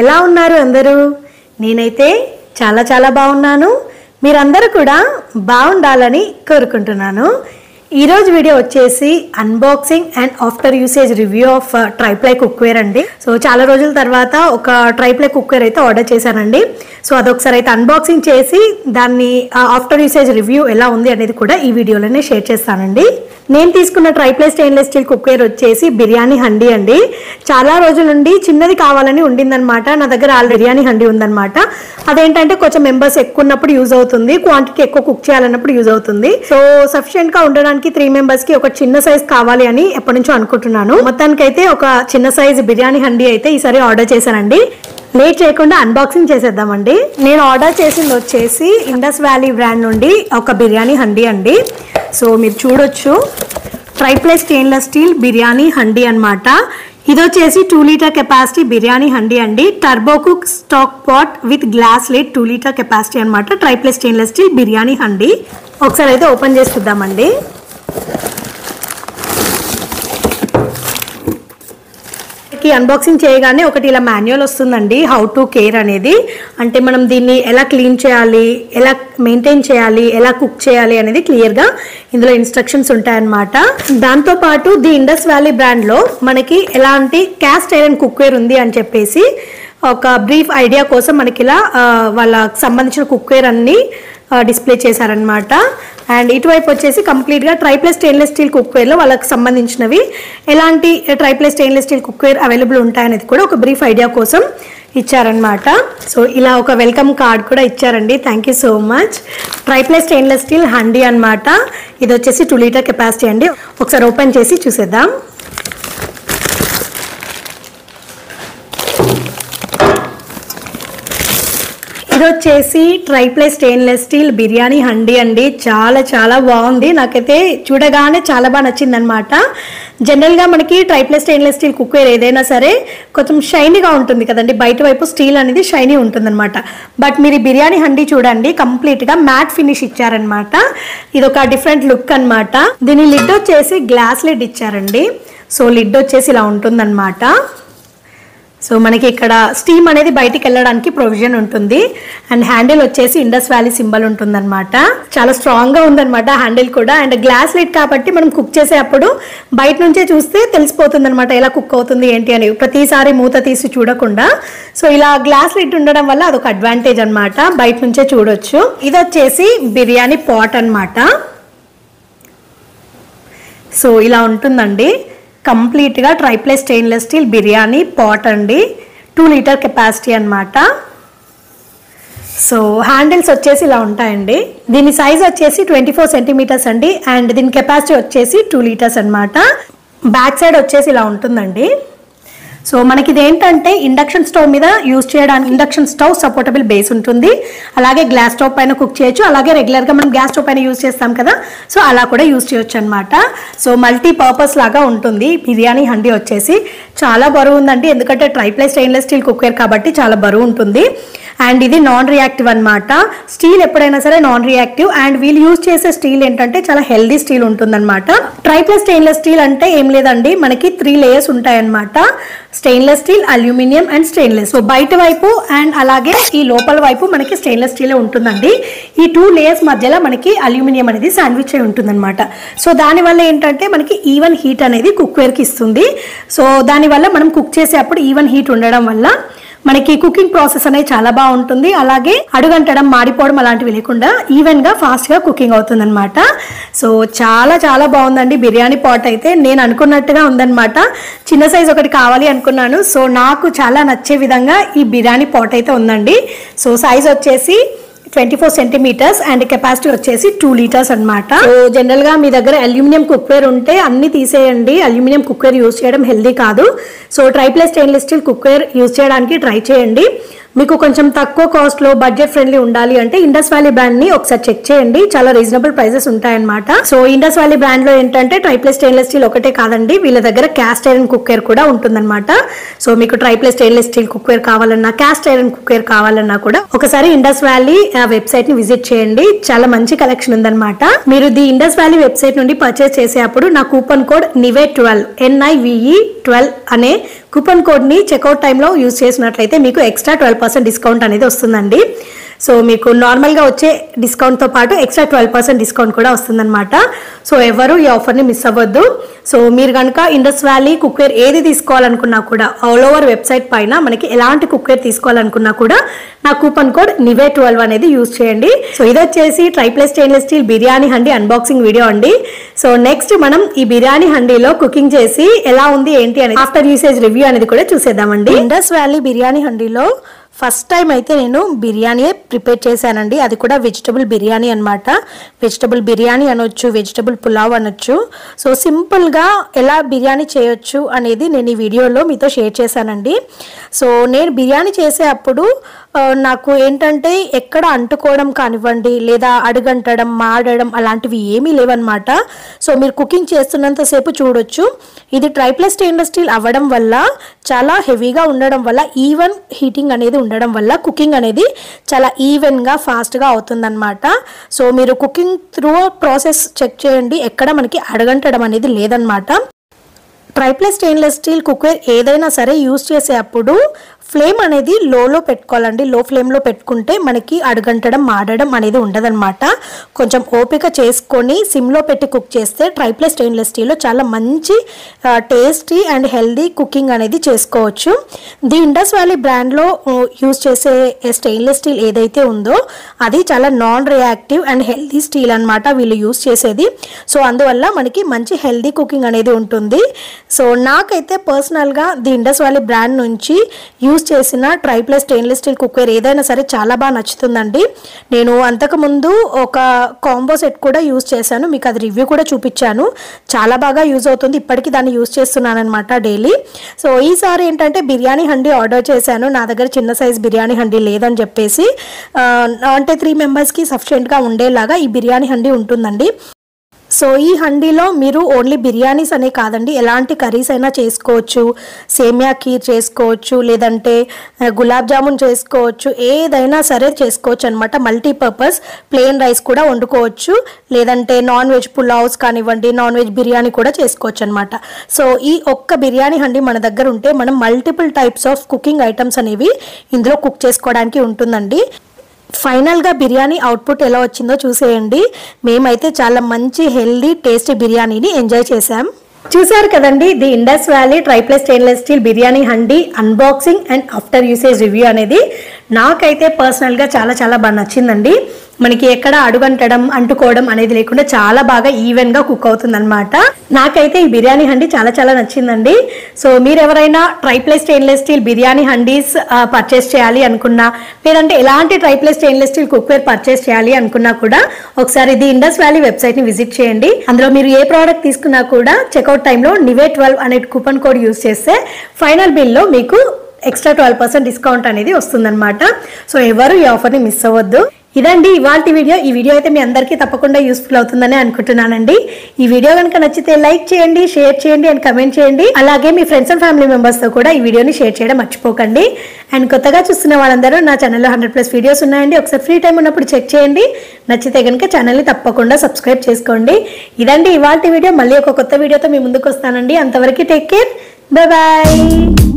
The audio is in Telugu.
ఎలా ఉన్నారు అందరూ? నేనైతే చాలా చాలా బాగున్నాను. మీరందరూ కూడా బాగుండాలని కోరుకుంటున్నాను. ఈ రోజు వీడియో వచ్చేసి unboxing and after usage review of triply cookware అండి. సో చాలా రోజుల తర్వాత ఒక ట్రైప్లై కుక్వేర్ అయితే ఆర్డర్ చేశానండి. సో అదొకసారి అయితే అన్బాక్సింగ్ చేసి దాన్ని ఆఫ్టర్ యూసేజ్ రివ్యూ ఎలా ఉంది అనేది కూడా ఈ వీడియోలోనే షేర్ చేస్తానండి. నేను తీసుకున్న ట్రైప్లై స్టెయిన్లెస్ స్టీల్ కుక్వేర్ వచ్చేసి బిర్యానీ హండీ అండి. చాలా రోజుల నుండి చిన్నది కావాలని ఉండిందనమాట. నా దగ్గర ఆల్రెడీ బిర్యానీ హండీ ఉందన్నమాట. అదేంటంటే కొంచెం మెంబర్స్ ఎక్కువ ఉన్నప్పుడు యూజ్ అవుతుంది, క్వాంటిటీ ఎక్కువ కుక్ చేయాలన్నప్పుడు యూజ్ అవుతుంది. సో సఫిషియెంట్ గా ఉండడానికి 3 మెంబర్స్ కి ఒక చిన్న సైజ్ కావాలి అని ఎప్పటి నుంచో అనుకుంటున్నాను. మొత్తానికైతే ఒక చిన్న సైజ్ బిర్యానీ హండీ అయితే ఈసారి ఆర్డర్ చేశానండి. లేట్ చేయకుండా అన్బాక్సింగ్ చేసేద్దామండి. నేను ఆర్డర్ చేసింది వచ్చేసి ఇండస్ వ్యాలీ బ్రాండ్ నుండి ఒక బిర్యానీ హండీ అండి. సో మీరు చూడొచ్చు, triply stainless steel biryani handi అనమాట. ఇది వచ్చేసి 2 లీటర్ కెపాసిటీ బిర్యానీ హండీ అండి. Turbo cook stock pot with glass lid 2 litre capacity అనమాట. Triply stainless steel biryani handi. ఒకసారి అయితే ఓపెన్ చేసి చూద్దామండి. అన్బాక్సింగ్ చేయగానే ఒకటి ఇలా మాన్యువల్ వస్తుందండి, హౌ టు కేర్ అనేది. అంటే మనం దీన్ని ఎలా క్లీన్ చేయాలి, ఎలా మెయింటైన్ చేయాలి, ఎలా కుక్ చేయాలి అనేది క్లియర్గా ఇందులో ఇన్స్ట్రక్షన్స్ ఉంటాయన్నమాట. దాంతోపాటు ది ఇండస్ వ్యాలీ బ్రాండ్లో మనకి ఎలాంటి క్యాస్ట్ ఐరన్ కుక్వేర్ ఉంది అని చెప్పేసి ఒక బ్రీఫ్ ఐడియా కోసం మనకి ఇలా వాళ్ళకి సంబంధించిన కుక్వేర్ అన్ని డిస్ప్లే చేశారనమాట. అండ్ ఇటువైపు వచ్చేసి కంప్లీట్గా ట్రైప్లై స్టెయిన్లెస్ స్టీల్ కుక్వేర్లో వాళ్ళకి సంబంధించినవి ఎలాంటి triply stainless steel cookware available ఉంటాయనేది కూడా ఒక బ్రీఫ్ ఐడియా కోసం ఇచ్చారనమాట. సో ఇలా ఒక వెల్కమ్ కార్డ్ కూడా ఇచ్చారండి. Thank you so much. Triply stainless steel handi అనమాట. ఇది వచ్చేసి 2 లీటర్ కెపాసిటీ అండి. ఒకసారి ఓపెన్ చేసి చూసేద్దాం. ఇది వచ్చేసి triply stainless steel biryani handi అండి. చాలా చాలా బాగుంది, నాకైతే చూడగానే చాలా బాగా నచ్చింది అనమాట. జనరల్గా మనకి ట్రైప్లై స్టెయిన్లెస్ స్టీల్ కుక్వేర్ ఏదైనా సరే కొంచెం షైనీగా ఉంటుంది కదండి, బయట వైపు స్టీల్ అనేది షైనీ ఉంటుంది అనమాట. బట్ మీరు ఈ బిర్యానీ హండీ చూడండి, కంప్లీట్గా మ్యాట్ ఫినిష్ ఇచ్చారనమాట. ఇది ఒక డిఫరెంట్ లుక్ అనమాట. దీని లిడ్ వచ్చేసి గ్లాస్ లిడ్ ఇచ్చారండి. సో లిడ్ వచ్చేసి ఇలా ఉంటుందన్నమాట. సో మనకి ఇక్కడ స్టీమ్ అనేది బయటికి వెళ్ళడానికి ప్రొవిజన్ ఉంటుంది. అండ్ హ్యాండిల్ వచ్చేసి ఇండస్ వ్యాలీ సింబల్ ఉంటుందన్నమాట. చాలా స్ట్రాంగ్గా ఉందన్నమాట హ్యాండిల్ కూడా. అండ్ గ్లాస్ లిడ్ కాబట్టి మనం కుక్ చేసేటప్పుడు బయట నుంచే చూస్తే తెలిసిపోతుంది అనమాట ఎలా కుక్ అవుతుంది ఏంటి అని, ప్రతిసారి మూత తీసి చూడకుండా. సో ఇలా గ్లాస్ లిడ్ ఉండడం వల్ల అదొక అడ్వాంటేజ్ అనమాట, బయట నుంచే చూడొచ్చు. ఇది వచ్చేసి బిర్యానీ పాట్ అనమాట. సో ఇలా ఉంటుందండి. కంప్లీట్గా triply stainless steel biryani pot అండి. 2 లీటర్ కెపాసిటీ అనమాట. సో హ్యాండిల్స్ వచ్చేసి ఇలా ఉంటాయండి. దీని సైజ్ వచ్చేసి 24 సెంటీమీటర్స్ అండి. అండ్ దీని కెపాసిటీ వచ్చేసి 2 లీటర్స్ అనమాట. బ్యాక్ సైడ్ వచ్చేసి ఇలా ఉంటుందండి. సో మనకి ఇదేంటంటే ఇండక్షన్ స్టవ్ మీద యూజ్ చేయడానికి ఇండక్షన్ స్టవ్ సపోర్టబుల్ బేస్ ఉంటుంది. అలాగే గ్లాస్ స్టవ్ పైన కుక్ చేయొచ్చు, అలాగే రెగ్యులర్గా మనం గ్యాస్ స్టవ్ పైన యూజ్ చేస్తాం కదా, సో అలా కూడా యూజ్ చేయొచ్చు అనమాట. సో మల్టీ పర్పస్ లాగా ఉంటుంది. బిర్యానీ హండీ వచ్చేసి చాలా బరువు ఉందండి, ఎందుకంటే ట్రైప్లై స్టెయిన్లెస్ స్టీల్ కుక్వేర్ కాబట్టి చాలా బరువు ఉంటుంది. అండ్ ఇది నాన్ రియాక్టివ్ అనమాట. స్టీల్ ఎప్పుడైనా సరే నాన్ రియాక్టివ్. అండ్ వీళ్ళు యూజ్ చేసే స్టీల్ ఏంటంటే చాలా హెల్దీ స్టీల్ ఉంటుందన్నమాట. ట్రైప్లై స్టెయిన్లెస్ స్టీల్ అంటే ఏం లేదండి, మనకి 3 లేయర్స్ ఉంటాయన్నమాట. Stainless steel, aluminium and stainless. So బయట వైపు అండ్ అలాగే ఈ లోపల వైపు మనకి స్టెయిన్లెస్ స్టీలే ఉంటుందండి. ఈ 2 లేయర్స్ మధ్యలో మనకి అల్యూమినియం అనేది శాండ్విచ్ అయి ఉంటుందన్నమాట. సో దానివల్ల ఏంటంటే మనకి ఈవెన్ హీట్ అనేది కుక్వేర్కి ఇస్తుంది. సో దానివల్ల మనం కుక్ చేసేటప్పుడు ఈవెన్ హీట్ ఉండడం వల్ల మనకి కుకింగ్ ప్రాసెస్ అనేది చాలా బాగుంటుంది. అలాగే అడుగంటడం, మాడిపోవడం అలాంటివి లేకుండా ఈవెన్ గా ఫాస్ట్ గా కుకింగ్ అవుతుంది అనమాట. సో చాలా చాలా బాగుందండి బిర్యానీ పాట్ అయితే. నేను అనుకున్నట్టుగా ఉందన్నమాట. చిన్న సైజ్ ఒకటి కావాలి అనుకున్నాను. సో నాకు చాలా నచ్చే విధంగా ఈ బిర్యానీ పాట్ అయితే ఉందండి. సో సైజ్ వచ్చేసి 24 సెంటీమీటర్స్ అండ్ కెపాసిటీ వచ్చేసి 2 లీటర్స్ అనమాట. సో జనరల్ గా మీ దగ్గర అల్యూమినియం కుక్వేర్ ఉంటే అన్ని తీసేయండి. అల్యూమినియం కుక్వేర్ యూజ్ చేయడం హెల్దీ కాదు. So triply stainless steel cookware use చేయడానికి ట్రై చేయండి. మీకు కొంచెం తక్కువ కాస్ట్లో బడ్జెట్ ఫ్రెండ్లీ ఉండాలి అంటే ఇండస్ వ్యాలీ బ్రాండ్ ని ఒకసారి చెక్ చేయండి, చాలా రీజనబుల్ ప్రైసెస్ ఉంటాయన్నమాట. సో ఇండస్ వ్యాలీ బ్రాండ్ లో ఏంటంటే ట్రైప్లే స్టెయిన్లెస్ స్టీల్ ఒకటే కాదండి, వీళ్ళ దగ్గర క్యాస్ట్ ఐరన్ కుక్వేర్ కూడా ఉంటుందన్నమాట. సో మీకు ట్రైప్లే స్టెయిన్లెస్ స్టీల్ కుక్వేర్ కావాలన్నా, క్యాస్ట్ ఐరన్ కుక్వేర్ కావాలన్నా కూడా ఒకసారి ఇండస్ వ్యాలీ వెబ్సైట్ ని విజిట్ చేయండి, చాలా మంచి కలెక్షన్ ఉందన్నమాట. మీరు ది ఇండస్ వ్యాలీ వెబ్సైట్ నుండి పర్చేస్ చేసేటప్పుడు నా కూపన్ కోడ్ NIVE12 NIVE12 అనే కూపన్ కోడ్ ని చెక్అవుట్ టైంలో యూజ్ చేసినట్లయితే మీకు ఎక్స్ట్రా 12% డిస్కౌంట్ అనేది వస్తుందండి. సో మీకు నార్మల్గా వచ్చే డిస్కౌంట్తో పాటు ఎక్స్ట్రా 12% డిస్కౌంట్ కూడా వస్తుందన్నమాట. సో ఎవరు ఈ ఆఫర్ని మిస్ అవ్వద్దు. సో మీరు కనుక ఇండస్ వ్యాలీ కుక్వేర్ ఏది తీసుకోవాలనుకున్నా కూడా ఆల్ ఓవర్ వెబ్సైట్ పైన మనకి ఎలాంటి కుక్వేర్ తీసుకోవాలనుకున్నా కూడా నా కూపన్ కోడ్ NIVE12 అనేది యూజ్ చేయండి. సో ఇది వచ్చేసి tri-ply stainless steel biryani handi unboxing video అండి. సో నెక్స్ట్ మనం ఈ బిర్యానీ హండీలో కుకింగ్ చేసి ఎలా ఉంది ఏంటి అనేది ఆఫ్టర్ యూసేజ్ రివ్యూ అనేది కూడా చూసేద్దామండి. ఇండస్ వ్యాలీ బిర్యానీ హండీలో ఫస్ట్ టైం అయితే నేను బిర్యానీ ప్రిపేర్ చేశానండి, అది కూడా వెజిటబుల్ బిర్యానీ అనమాట. వెజిటబుల్ బిర్యానీ అనొచ్చు, వెజిటబుల్ పులావ్ అనొచ్చు. సో సింపుల్గా ఎలా బిర్యానీ చేయొచ్చు అనేది నేను ఈ వీడియోలో మీతో షేర్ చేశానండి. సో నేను బిర్యానీ చేసే అప్పుడు నాకు ఏంటంటే ఎక్కడ అంటుకోవడం కానివ్వండి, లేదా అడుగంటడం, మాడడం అలాంటివి ఏమీ లేవన్నమాట. సో మీరు కుకింగ్ చేస్తున్నంతసేపు చూడొచ్చు. ఇది ట్రైప్లే స్టెయిన్లెస్ స్టీల్ అవ్వడం వల్ల, చాలా హెవీగా ఉండడం వల్ల, ఈవెన్ హీటింగ్ అనేది ఉండడం వల్ల కుకింగ్ అనేది చాలా ఈవెన్గా ఫాస్ట్గా అవుతుందన్నమాట. సో మీరు కుకింగ్ త్రూ ప్రాసెస్ చెక్ చేయండి, ఎక్కడ మనకి అడగంటడం అనేది లేదనమాట. ట్రైప్లే స్టెయిన్లెస్ స్టీల్ కుక్వేర్ ఏదైనా సరే యూజ్ చేసేటప్పుడు ఫ్లేమ్ అనేది లోలో పెట్టుకోవాలండి. లో ఫ్లేమ్లో పెట్టుకుంటే మనకి అడుగంటడం, మాడడం అనేది ఉండదన్నమాట. కొంచెం ఓపిక చేసుకొని సిమ్లో పెట్టి కుక్ చేస్తే ట్రైప్లే స్టెయిన్లెస్ స్టీల్లో చాలా మంచి టేస్టీ అండ్ హెల్దీ కుకింగ్ అనేది చేసుకోవచ్చు. ది ఇండస్ వ్యాలీ బ్రాండ్లో యూజ్ చేసే స్టెయిన్లెస్ స్టీల్ ఏదైతే ఉందో అది చాలా non reactive and healthy steel అనమాట వీళ్ళు యూజ్ చేసేది. సో అందువల్ల మనకి మంచి హెల్దీ కుకింగ్ అనేది ఉంటుంది. సో నాకైతే పర్సనల్గా ది ఇండస్ వ్యాలీ బ్రాండ్ నుంచి యూజ్ చేసిన ట్రైప్లే స్టెయిన్లెస్ స్టీల్ కుక్వేర్ ఏదైనా సరే చాలా బాగా నచ్చుతుందండి. నేను అంతకుముందు ఒక కాంబో సెట్ కూడా యూజ్ చేశాను, మీకు అది రివ్యూ కూడా చూపించాను. చాలా బాగా యూజ్ అవుతుంది, ఇప్పటికీ దాన్ని యూజ్ చేస్తున్నాను అనమాట డైలీ. సో ఈసారి ఏంటంటే బిర్యానీ హండీ ఆర్డర్ చేశాను, నా దగ్గర చిన్న సైజ్ బిర్యానీ హండీ లేదని చెప్పేసి. అంటే 3 మెంబర్స్కి సఫిషియెంట్గా ఉండేలాగా ఈ బిర్యానీ హండీ ఉంటుందండి. సో ఈ హండీలో మీరు ఓన్లీ బిర్యానీస్ అనే కాదండి, ఎలాంటి కర్రీస్ అయినా చేసుకోవచ్చు. సేమియా ఖీర్ చేసుకోవచ్చు, లేదంటే గులాబ్ జామున్ చేసుకోవచ్చు, ఏదైనా సరే చేసుకోవచ్చు అనమాట. మల్టీపర్పస్ ప్లెయిన్ రైస్ కూడా వండుకోవచ్చు, లేదంటే నాన్ వెజ్ పులావ్స్ కానివ్వండి, నాన్ వెజ్ బిర్యానీ కూడా చేసుకోవచ్చు అనమాట. సో ఈ ఒక్క బిర్యానీ హండీ మన దగ్గర ఉంటే మనం multiple types of cooking items అనేవి ఇందులో కుక్ చేసుకోవడానికి ఉంటుందండి. ఫైనల్గా బిర్యానీ అవుట్పుట్ ఎలా వచ్చిందో చూసేయండి. మేమైతే చాలా మంచి హెల్దీ టేస్టీ బిర్యానీని ఎంజాయ్ చేసాం. చూసారు కదండి the Indus valley tri-ply stainless steel biryani handi unboxing and after usage review అనేది. నాకైతే పర్సనల్గా చాలా చాలా బాగా నచ్చిందండి. మనకి ఎక్కడ అడుగంటడం, అంటుకోవడం అనేది లేకుండా చాలా బాగా ఈవెన్గా కుక్ అవుతుంది అనమాట. నాకైతే ఈ బిర్యానీ హండీ చాలా చాలా నచ్చిందండి. సో మీరు ఎవరైనా tri-ply stainless steel biryani handies purchase చేయాలి అనుకున్నా, లేదంటే ఎలాంటి tri-ply stainless steel cookware purchase చేయాలి అనుకున్నా కూడా ఒకసారి ఇది ఇండస్ వ్యాలీ వెబ్సైట్ని విజిట్ చేయండి. అందులో మీరు ఏ ప్రోడక్ట్ తీసుకున్నా కూడా చెక్అవుట్ టైంలో NIVE12 అనే కూపన్ కోడ్ యూజ్ చేస్తే ఫైనల్ బిల్లో మీకు ఎక్స్ట్రా 12% డిస్కౌంట్ అనేది వస్తుందన్నమాట. సో ఎవరు ఈ ఆఫర్ని మిస్ అవ్వద్దు. ఇదండి ఇవాల్టి వీడియో. ఈ వీడియో అయితే మీ అందరికీ తప్పకుండా యూస్ఫుల్ అవుతుందని అనుకుంటున్నానండి. ఈ వీడియో కనుక నచ్చితే లైక్ చేయండి, షేర్ చేయండి అండ్ కమెంట్ చేయండి. అలాగే మీ ఫ్రెండ్స్ అండ్ ఫ్యామిలీ మెంబర్స్తో కూడా ఈ వీడియోని షేర్ చేయడం మర్చిపోకండి. అండ్ కొత్తగా చూస్తున్న వాళ్ళందరూ నా ఛానల్లో 100+ వీడియోస్ ఉన్నాయండి, ఒకసారి ఫ్రీ టైం ఉన్నప్పుడు చెక్ చేయండి. నచ్చితే కనుక ఛానల్ని తప్పకుండా సబ్స్క్రైబ్ చేసుకోండి. ఇదండి ఇవాల్టి వీడియో. మళ్ళీ ఒక కొత్త వీడియోతో మీ ముందుకు వస్తానండి. అంతవరకు టేక్ కేర్, బాయ్ బాయ్.